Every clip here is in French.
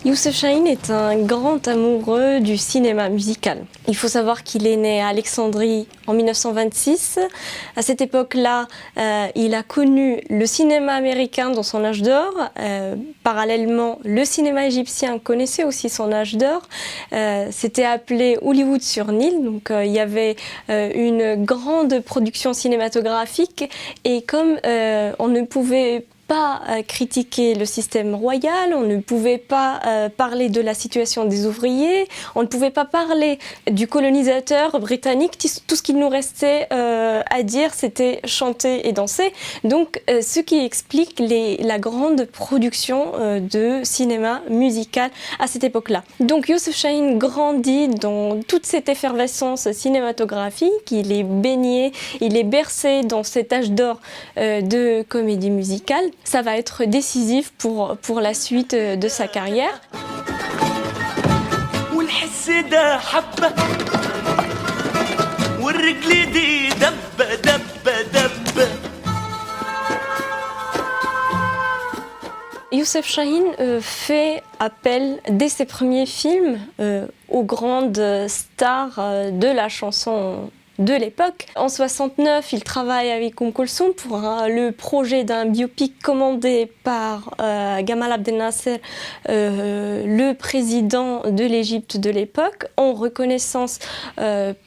Youssef Chahine est un grand amoureux du cinéma musical. Il faut savoir qu'il est né à Alexandrie en 1926. À cette époque-là, il a connu le cinéma américain dans son âge d'or. Parallèlement, le cinéma égyptien connaissait aussi son âge d'or. C'était appelé Hollywood sur Nil. Donc, il y avait une grande production cinématographique. Et comme on ne pouvait pas critiquer le système royal, on ne pouvait pas parler de la situation des ouvriers, on ne pouvait pas parler du colonisateur britannique. Tout ce qu'il nous restait à dire, c'était chanter et danser. Donc, ce qui explique la grande production de cinéma musical à cette époque-là. Donc, Youssef Chahine grandit dans toute cette effervescence cinématographique. Il est baigné, il est bercé dans cet âge d'or de comédie musicale. Ça va être décisif pour la suite de sa carrière. Youssef Chahine fait appel dès ses premiers films aux grandes stars de la chanson de l'époque. En 69, il travaille avec Kulthum pour le projet d'un biopic commandé par Gamal Abdel Nasser, le président de l'Égypte de l'époque, en reconnaissance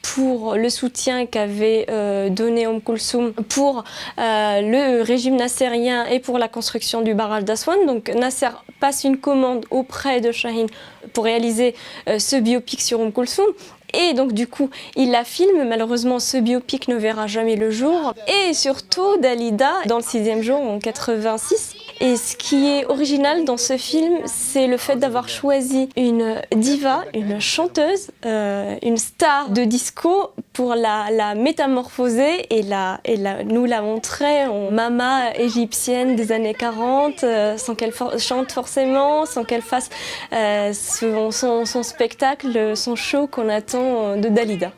pour le soutien qu'avait donné Kulthum pour le régime nassérien et pour la construction du barrage d'Aswan. Donc Nasser passe une commande auprès de Chahine pour réaliser ce biopic sur Kulthum. Et donc du coup, il la filme. Malheureusement, ce biopic ne verra jamais le jour. Et surtout, Dalida, dans le 6e jour, en 86. Et ce qui est original dans ce film, c'est le fait d'avoir choisi une diva, une chanteuse, une star de disco pour la métamorphoser et nous la montrer en mama égyptienne des années 40, sans qu'elle chante forcément, sans qu'elle fasse son spectacle, son show qu'on attend de Dalida.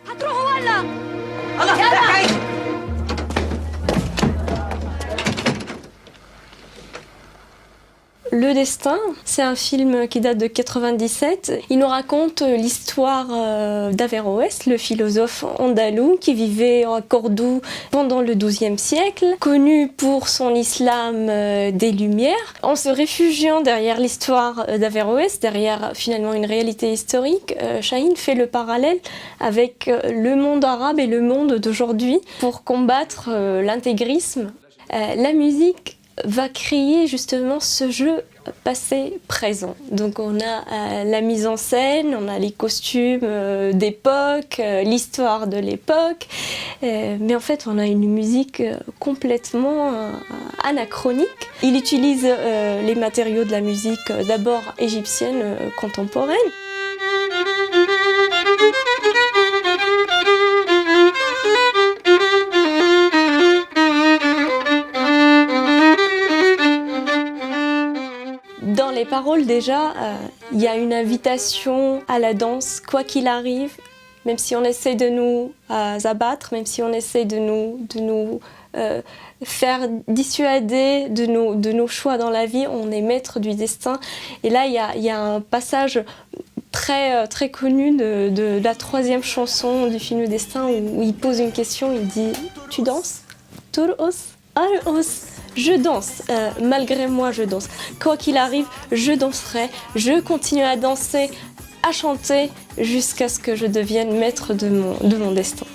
Le Destin, c'est un film qui date de 97. Il nous raconte l'histoire d'Averroès, le philosophe andalou qui vivait à Cordoue pendant le XIIe siècle, connu pour son islam des Lumières. En se réfugiant derrière l'histoire d'Averroès, derrière finalement une réalité historique, Chahine fait le parallèle avec le monde arabe et le monde d'aujourd'hui pour combattre l'intégrisme. La musique va créer justement ce jeu passé-présent. Donc on a la mise en scène, on a les costumes d'époque, l'histoire de l'époque, mais en fait on a une musique complètement anachronique. Il utilise les matériaux de la musique d'abord égyptienne contemporaine. Dans les paroles déjà, il y a une invitation à la danse, quoi qu'il arrive, même si on essaie de nous abattre, même si on essaie de nous faire dissuader de nos choix dans la vie, on est maître du destin. Et là, il y a un passage très connu de la 3e chanson du film Le Destin où il pose une question, il dit « Tu danses ?»« Tur'us, ar'us » Je danse, malgré moi je danse. Quoi qu'il arrive, je danserai, je continue à danser, à chanter, jusqu'à ce que je devienne maître de mon destin.